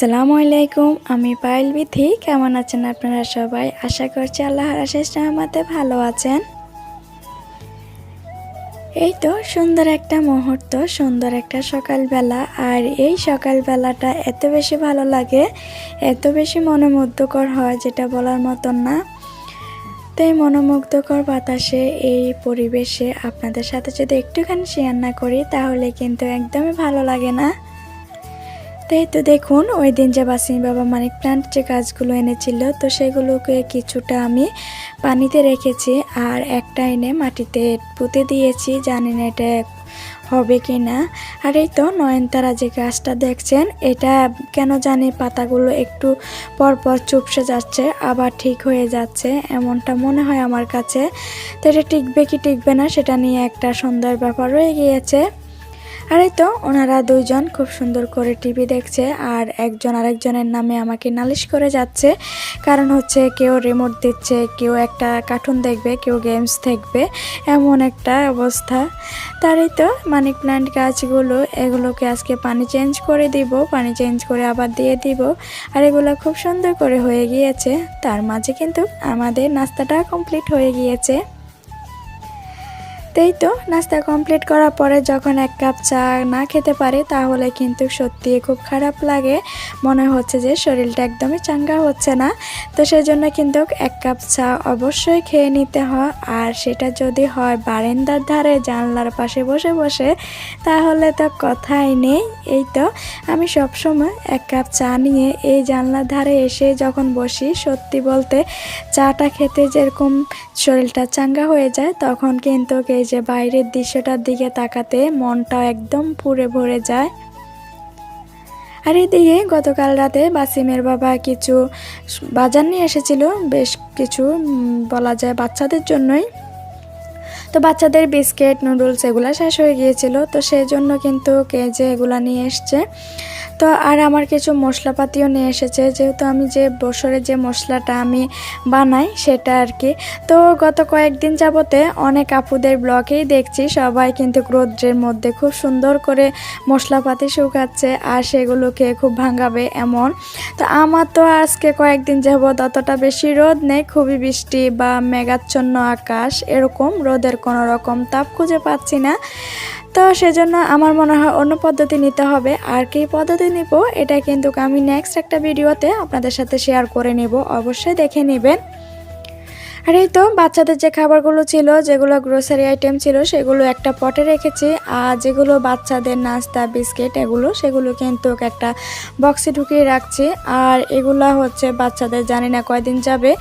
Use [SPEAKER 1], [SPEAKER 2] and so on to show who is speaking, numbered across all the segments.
[SPEAKER 1] আসসালামু আলাইকুম। আমি পায়েল বিথি। কেমন আছেন আপনারা সবাই? আশা করছি আল্লাহর অশেষ রহমতে ভালো আছেন। এই তো সুন্দর একটা মুহূর্ত, সুন্দর একটা সকালবেলা। আর এই সকালবেলাটা এত বেশি ভালো লাগে, এত বেশি মনোমুগ্ধকর হয় যেটা বলার মতন না। তো এই মনোমুগ্ধকর বাতাসে, এই পরিবেশে আপনাদের সাথে যদি একটুখানি শেয়ার না করি তাহলে কিন্তু একদমই ভালো লাগে না। তাই তো দেখুন, ওই দিন যে বাসিম বাবা মানি প্লান্ট যে গাছগুলো এনেছিল, তো সেগুলোকে কিছুটা আমি পানিতে রেখেছি আর একটা এনে মাটিতে পুঁতে দিয়েছি। জানি না এটা হবে কি না। আর এই তো নয়নতারা যে গাছটা দেখছেন, এটা কেন জানি পাতাগুলো একটু পরপর চুপসে যাচ্ছে, আবার ঠিক হয়ে যাচ্ছে, এমনটা মনে হয় আমার কাছে। তো এটা টিকবে কি টিকবে না সেটা নিয়ে একটা সুন্দর ব্যাপার রয়ে গিয়েছে। আর এই তো ওনারা দুইজন খুব সুন্দর করে টিভি দেখছে আর একজন আরেকজনের নামে আমাকে নালিশ করে যাচ্ছে। কারণ হচ্ছে কেউ রিমোট দিচ্ছে, কেউ একটা কার্টুন দেখবে, কেউ গেমস দেখবে, এমন একটা অবস্থা। তারই তো মানি প্ল্যান্ট গাছগুলো, এগুলোকে আজকে পানি চেঞ্জ করে দিব, পানি চেঞ্জ করে আবার দিয়ে দিব। আর এগুলো খুব সুন্দর করে হয়ে গিয়েছে। তার মাঝে কিন্তু আমাদের নাস্তাটা কমপ্লিট হয়ে গিয়েছে। তাই তো নাস্তা কমপ্লিট করার পরে যখন এক কাপ চা না খেতে পারে তাহলে কিন্তু সত্যি খুব খারাপ লাগে, মনে হচ্ছে যে শরীরটা একদমই চাঙ্গা হচ্ছে না। তো সেজন্য কিন্তু এক কাপ চা অবশ্যই খেয়ে নিতে হয়। আর সেটা যদি হয় বারান্দার ধারে জানলার পাশে বসে বসে, তাহলে তো কথাই নেই। এই তো আমি সবসময় এক কাপ চা নিয়ে এই জানলার ধারে এসে যখন বসি, সত্যি বলতে চাটা খেতে যেরকম শরীরটা চাঙ্গা হয়ে যায়, তখন কিন্তু এই যে বাইরের দৃশ্যটার দিকে তাকাতে মনটা একদম পুরে ভরে যায়। আর এদিকে গতকাল রাতে বাসিমের বাবা কিছু বাজার নিয়ে এসেছিল, বেশ কিছু বলা যায় বাচ্চাদের জন্যই। তো বাচ্চাদের বিস্কিট, নুডলস এগুলো শেষ হয়ে গিয়েছিল, তো সেই জন্য কিন্তু যে এগুলা নিয়ে এসছে। তো আর আমার কিছু মশলাপাতিও নিয়ে এসেছে, যেহেতু আমি যে বছরে যে মশলাটা আমি বানাই সেটা আর কি। তো গত কয়েকদিন যাবতে অনেক আপুদের ব্লগেই দেখছি সবাই কিন্তু রৌদ্রের মধ্যে খুব সুন্দর করে মশলাপাতি শুকাচ্ছে আর সেগুলোকে খুব ভাঙাবে এমন। তো আমার তো আজকে কয়েকদিন যাবত অতটা বেশি রোদ নেই, খুবই বৃষ্টি বা মেঘাচ্ছন্ন আকাশ, এরকম রোদের কোনো রকম তাপ খুঁজে পাচ্ছি না। তো সেজন্য আমার মনে হয় অন্য পদ্ধতি নিতে হবে। আর কী পদ্ধতি নিব এটা কিন্তু আমি নেক্সট একটা ভিডিওতে আপনাদের সাথে শেয়ার করে নেব, অবশ্যই দেখে নেবেন। আর এই তো বাচ্চাদের যে খাবারগুলো ছিল, যেগুলো গ্রোসারি আইটেম ছিল, সেগুলো একটা পটে রেখেছি। আর যেগুলো বাচ্চাদের নাস্তা বিস্কিট এগুলো, সেগুলো কিন্তু একটা বক্সে ঢুকিয়ে রাখছি। আর এগুলো হচ্ছে বাচ্চাদের জানি না কয়দিন যাবে।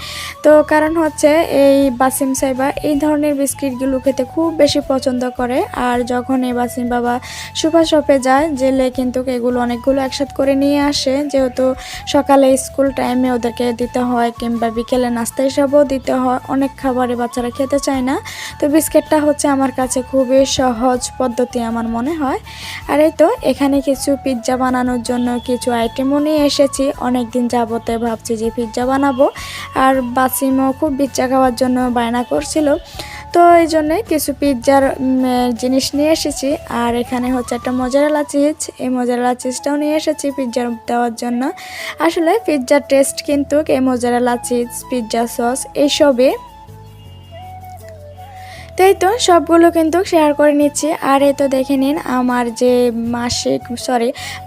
[SPEAKER 1] তো কারণ হচ্ছে এই বাসিম সাইবা এই ধরনের বিস্কিটগুলো খেতে খুব বেশি পছন্দ করে। আর যখন এই বাসিম বাবা সুপার শপে যায়, জেলে কিন্তু এগুলো অনেকগুলো একসাথ করে নিয়ে আসে, যেহেতু সকালে স্কুল টাইমে ওদেরকে দিতে হয় কিংবা বিকেলে নাস্তা হিসাবেও দিতে হয়। অনেক খাবারে বাচ্চারা খেতে চায় না, তো বিস্কিটটা হচ্ছে আমার কাছে খুবই সহজ পদ্ধতি আমার মনে হয়। আর এই তো এখানে কিছু পিৎজা বানানোর জন্য কিছু আইটেমও নিয়ে এসেছি। অনেক দিন যাবতে ভাবছি যে পিৎজা বানাবো, আর বাসিমও খুব পিৎজা খাওয়ার জন্য বায়না করছিল, তো এই জন্যে কিছু পিৎজার জিনিস নিয়ে এসেছি। আর এখানে হচ্ছে একটা মোজারেলা চিজ, এই মোজারেলা চিজটাও নিয়ে এসেছি পিৎজার দেওয়ার জন্য। আসলে পিৎজার টেস্ট কিন্তু এই মোজারেলা চিজ, পিৎজা সস এইসবে। তাই তো সবগুলো কিন্তু শেয়ার করে নিচ্ছি। আর এই তো দেখে নিন আমার যে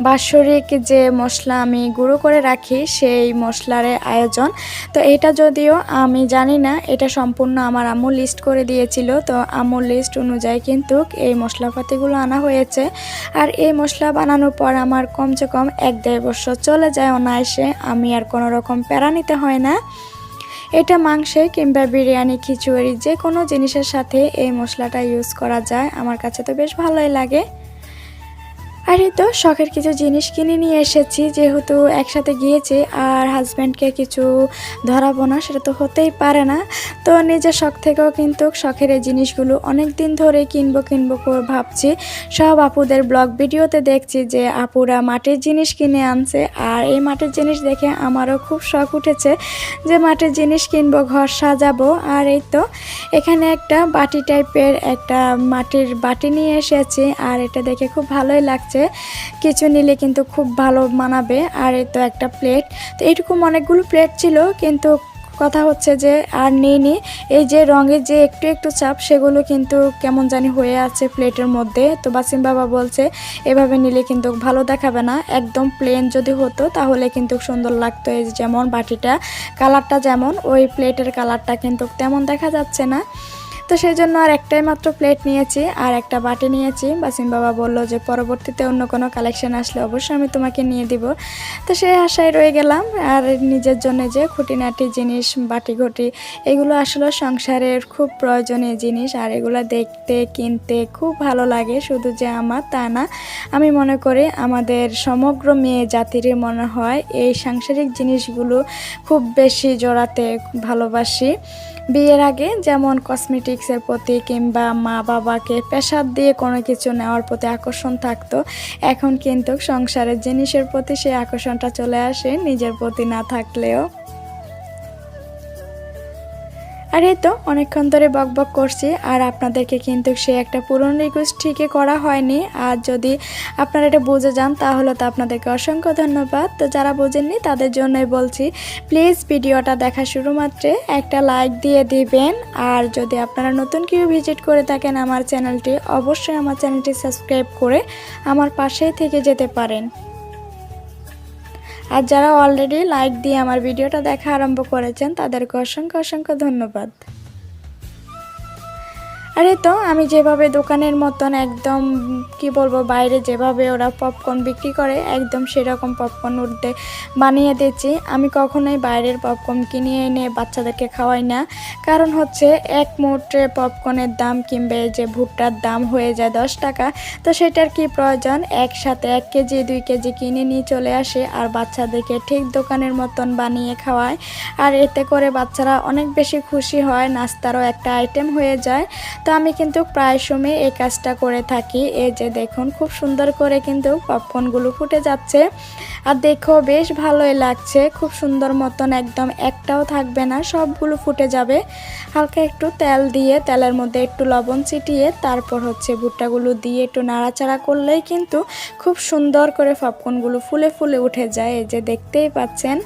[SPEAKER 1] বাৎসরিক যে মশলা আমি গুঁড়ো করে রাখি, সেই মশলার আয়োজন। তো এটা যদিও আমি জানি না, এটা সম্পূর্ণ আমার আম্মু লিস্ট করে দিয়েছিল। তো আম্মুর লিস্ট অনুযায়ী কিন্তু এই মশলাপাতিগুলো আনা হয়েছে। আর এই মশলা বানানোর পর আমার কমসে কম 1-1.5 বছর চলে যায় অনায়াসে, আমি আর কোনো রকম প্যারা নিতে হয় না। এটা মাংসে কিংবা বিরিয়ানি, খিচুড়ি যে কোনো জিনিসের সাথে এই মশলাটা ইউজ করা যায়, আমার কাছে তো বেশ ভালোই লাগে। আর এই তো শখের কিছু জিনিস কিনে নিয়ে এসেছি, যেহেতু একসাথে গিয়েছি আর হাজব্যান্ডকে কিছু ধরাবো না, সেটা তো হতেই পারে না। তো নিজের শখ থেকেও কিন্তু শখের এই জিনিসগুলো অনেক দিন ধরে কিনবো করে ভাবছি। সব আপুদের ব্লগ ভিডিওতে দেখছি যে আপুরা মাটির জিনিস কিনে আনছে, আর এই মাটির জিনিস দেখে আমারও খুব শখ উঠেছে যে মাটির জিনিস কিনবো, ঘর সাজাবো। আর এই তো এখানে একটা বাটি টাইপের একটা মাটির বাটি নিয়ে এসেছি, আর এটা দেখে খুব ভালোই লাগছে। হচ্ছে কিছু নিলে কিন্তু খুব ভালো মানাবে। আর এই তো একটা প্লেট, তো এরকম অনেকগুলো প্লেট ছিল, কিন্তু কথা হচ্ছে যে আর নিইনি। এই যে রঙের যে একটু একটু চাপ সেগুলো কিন্তু কেমন জানি হয়ে আছে প্লেটের মধ্যে। তো বাসিম বাবা বলছে এভাবে নিলে কিন্তু ভালো দেখাবে না, একদম প্লেন যদি হতো তাহলে কিন্তু সুন্দর লাগতো। এই যেমন বাটিটা কালারটা যেমন, ওই প্লেটের কালারটা কিন্তু তেমন দেখা যাচ্ছে না। তো সেই জন্য আর একটাই মাত্র প্লেট নিয়েছি আর একটা বাটি নিয়েছি। বাসিম বাবা বলল যে পরবর্তীতে অন্য কোনো কালেকশন আসলে অবশ্যই আমি তোমাকে নিয়ে দিব। তো সেই আশায় রয়ে গেলাম। আর নিজের জন্য যে খুঁটিনাটি জিনিস, বাটি ঘটি, এগুলো আসলে সংসারের খুব প্রয়োজনীয় জিনিস। আর এগুলো দেখতে কিনতে খুব ভালো লাগে, শুধু যে আমার তা না, আমি মনে করি আমাদের সমগ্র মেয়ে জাতিরই মনে হয় এই সাংসারিক জিনিসগুলো খুব বেশি জড়াতে ভালোবাসি। বিয়ের আগে যেমন কসমেটিক্সের প্রতি কিংবা মা বাবাকে প্রেশার দিয়ে কোনো কিছু নেওয়ার প্রতি আকর্ষণ থাকতো, এখন কিন্তু সংসারের জিনিসের প্রতি সেই আকর্ষণটা চলে আসে নিজের প্রতি না থাকলেও। আর এই তো অনেকক্ষণ ধরে বকবক করছি, আর আপনাদেরকে কিন্তু সে একটা পুরনো রিকোয়েস্ট ঠিকই করা হয়নি। আর যদি আপনারা এটা বুঝে যান তাহলে তো আপনাদেরকে অসংখ্য ধন্যবাদ। তো যারা বোঝেননি তাদের জন্যই বলছি, প্লিজ ভিডিওটা দেখা শুরু মাত্রে একটা লাইক দিয়ে দিবেন। আর যদি আপনারা নতুন কেউ ভিজিট করে থাকেন আমার চ্যানেলটি, অবশ্যই আমার চ্যানেলটি সাবস্ক্রাইব করে আমার পাশেই থেকে যেতে পারেন। আর যারা অলরেডি লাইক দিয়ে আমার ভিডিওটা দেখা আরম্ভ করেছেন তাদেরকে অসংখ্য অসংখ্য ধন্যবাদ। আরে তো আমি যেভাবে দোকানের মতন একদম কি বলবো, বাইরে যেভাবে ওরা পপকর্ন বিক্রি করে একদম সেরকম পপকর্ন উঠতে বানিয়ে দিচ্ছি। আমি কখনোই বাইরের পপকর্ন কিনে এনে বাচ্চাদেরকে খাওয়াই না, কারণ হচ্ছে এক মুহূর্তে পপকর্নের দাম কিংবা যে ভুট্টার দাম হয়ে যায় 10 টাকা। তো সেটার কি প্রয়োজন, একসাথে 1 কেজি 2 কেজি কিনে নিয়ে চলে আসে আর বাচ্চাদেরকে ঠিক দোকানের মতন বানিয়ে খাওয়ায়। আর এতে করে বাচ্চারা অনেক বেশি খুশি হয়, নাস্তারও একটা আইটেম হয়ে যায়। তো আমি কিন্তু প্রায় সময় এই কাজটা করে থাকি। এই যে দেখুন খুব সুন্দর করে কিন্তু পপকর্নগুলো ফুটে যাচ্ছে, আর দেখো বেশ ভালোই লাগছে, খুব সুন্দর মতন, একদম একটাও থাকবে না, সবগুলো ফুটে যাবে। হালকা একটু তেল দিয়ে, তেলের মধ্যে একটু লবণ ছিটিয়ে তারপর হচ্ছে ভুট্টাগুলো দিয়ে একটু নাড়াচাড়া করলেই কিন্তু খুব সুন্দর করে পপকর্নগুলো ফুলে ফুলে উঠে যায়। এই যে দেখতেই পাচ্ছেন।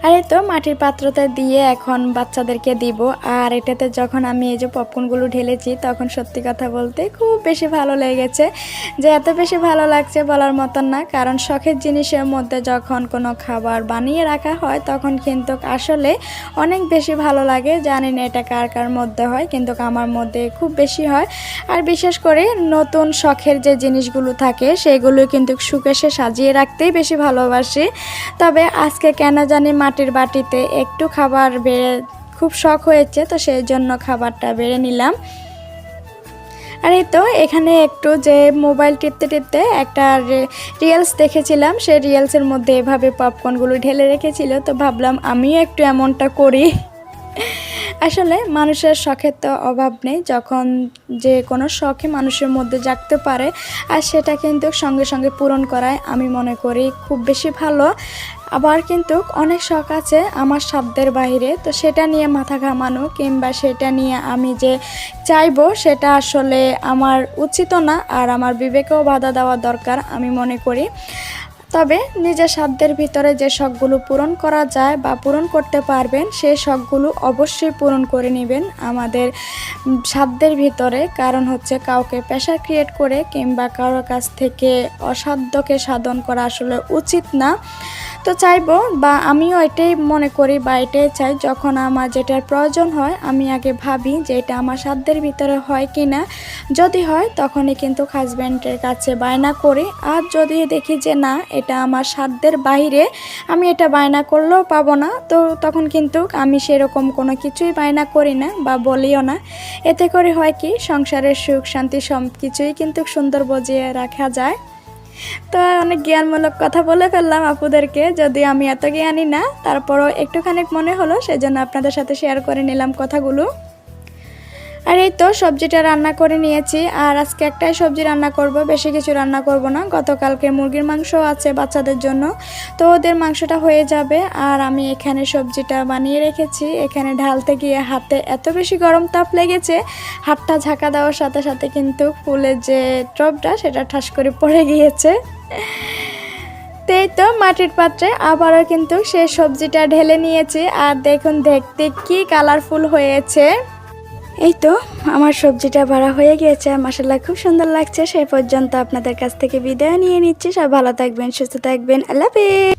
[SPEAKER 1] আর এই তো মাটির পাত্রতে দিয়ে এখন বাচ্চাদেরকে দিব। আর এটাতে যখন আমি এই যে পপকর্নগুলো ঢেলেছি তখন সত্যি কথা বলতে খুব বেশি ভালো লেগেছে, যে এত বেশি ভালো লাগছে বলার মতন না। কারণ শখের জিনিসের মধ্যে যখন কোনো খাবার বানিয়ে রাখা হয় তখন কিন্তু আসলে অনেক বেশি ভালো লাগে। জানি না এটা কার কার মধ্যে হয়, কিন্তু আমার মধ্যে খুব বেশি হয়। আর বিশেষ করে নতুন শখের যে জিনিসগুলো থাকে সেগুলো কিন্তু সুকেশে সাজিয়ে রাখতেই বেশি ভালোবাসি। তবে আজকে কেন জানি মাটির বাটিতে একটু খাবার বেড়ে খুব শখ হয়েছে, তো সেই জন্য খাবারটা বেড়ে নিলাম। আর এই তো এখানে একটু যে মোবাইল টিপতে টিপতে একটা রিলস দেখেছিলাম, সেই রিলসের মধ্যে এভাবে পপকর্নগুলো ঢেলে রেখেছিল, তো ভাবলাম আমিও একটু এমনটা করি। আসলে মানুষের শখের তো অভাব নেই, যখন যে কোনো শখই মানুষের মধ্যে জাগতে পারে আর সেটা কিন্তু সঙ্গে সঙ্গে পূরণ করায় আমি মনে করি খুব বেশি ভালো। আবার কিন্তু অনেক শখ আছে আমার সাধ্যের বাইরে, তো সেটা নিয়ে মাথা ঘামানো কিংবা সেটা নিয়ে আমি যে চাইবো সেটা আসলে আমার উচিত না, আর আমার বিবেকেও বাধা দেওয়া দরকার আমি মনে করি। তবে নিজের সাধ্যের ভিতরে যে শখগুলো পূরণ করা যায় বা পূরণ করতে পারবেন সেই শখগুলো অবশ্যই পূরণ করে নেবেন আমাদের সাধ্যের ভিতরে। কারণ হচ্ছে কাউকে প্রেশার ক্রিয়েট করে কিংবা কারোর কাছ থেকে অসাধ্যকে সাধন করা আসলে উচিত না। তো চাইবো, বা আমিও এটাই মনে করি বা এটাই চাই, যখন আমার যেটার প্রয়োজন হয় আমি আগে ভাবি যে এটা আমার সাধ্যের ভিতরে হয় কি না। যদি হয় তখনই কিন্তু হাজব্যান্ডের কাছে বায়না করি, আর যদি দেখি যে না এটা আমার সাধ্যের বাইরে, আমি এটা বায়না করলেও পাবো না, তো তখন কিন্তু আমি সেরকম কোনো কিছুই বায়না করি না বা বলিও না। এতে করে হয় কি সংসারের সুখ শান্তি সব কিছুই কিন্তু সুন্দর বজিয়ে রাখা যায়। তো অনেক জ্ঞানমূলক কথা বলে ফেললাম আপুদেরকে, যদি আমি এত জ্ঞানী না, তারপরও একটুখানি মনে হলো সেজন্য আপনাদের সাথে শেয়ার করে নিলাম কথাগুলো। আর এই তো সবজিটা রান্না করে নিয়েছি। আর আজকে একটাই সবজি রান্না করব, বেশি কিছু রান্না করব না। গতকালকে মুরগির মাংস আছে বাচ্চাদের জন্য, তো ওদের মাংসটা হয়ে যাবে। আর আমি এখানে সবজিটা বানিয়ে রেখেছি। এখানে ঢালতে গিয়ে হাতে এত বেশি গরম তাপ লেগেছে, হাতটা ঝাঁকা দেওয়ার সাথে সাথে কিন্তু ফুলের যে টপটা সেটা ঠাস করে পড়ে গিয়েছে। এই তো মাটির পাত্রে আবারও কিন্তু সেই সবজিটা ঢেলে নিয়েছি। আর দেখুন দেখতে কি কালারফুল হয়েছে। এই তো আমার সবজিটা ভরা হয়ে গিয়েছে, মাশাআল্লাহ খুব সুন্দর লাগছে। সেই পর্যন্ত আপনাদের কাছ থেকে বিদায় নিয়ে নিচ্ছি। সব ভালো থাকবেন, সুস্থ থাকবেন, আল্লাহ হাফেজ।